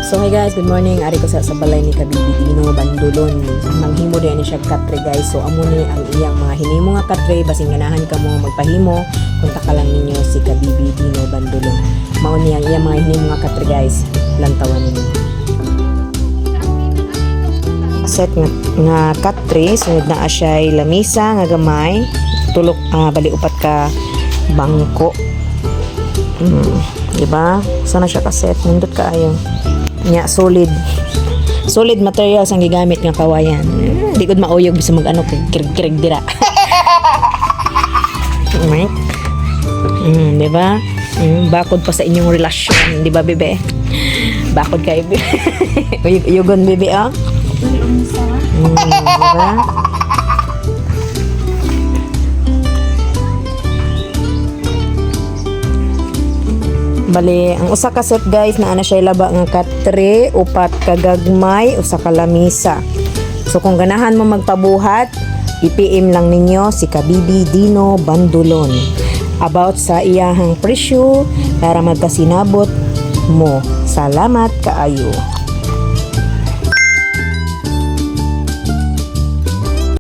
So hi guys, good morning. Ari ko sa balay ni Kabibi Dino Bandulon. Manghimo din siya katre guys. So amo ni ang iyang mga hinimo nga katre basin ganahan ka mo magpahimo, punta ka lang ninyo si Kabibi Dino Bandulon. Mao ni ang iyang mga hinimo nga katre guys. Lantawan ninyo. Set nga katre, sunod na asyay lamisa nga gamay, tulok bali upat ka bangko. Diba? Sana siya kaset, nindot ka ayo. Nya solid materials ang gigamit nga kawayan. Di gud mauyog bisa mag-ano kirig dira. Right? Di ba? Bakod pa sa inyong relasyon, di ba bebe? Bakod kayo bebe. Uyugon bebe ah. Di ba? Bali, ang usa ka set guys na ana siya laba nga katre, upat ka gagmay, usa ka lamisa. So kung ganahan mo magpabuhat, i-PM lang ninyo si Kabibi Dino Bandulon about sa iyahang presyo para magkasinabot mo. Salamat kaayo.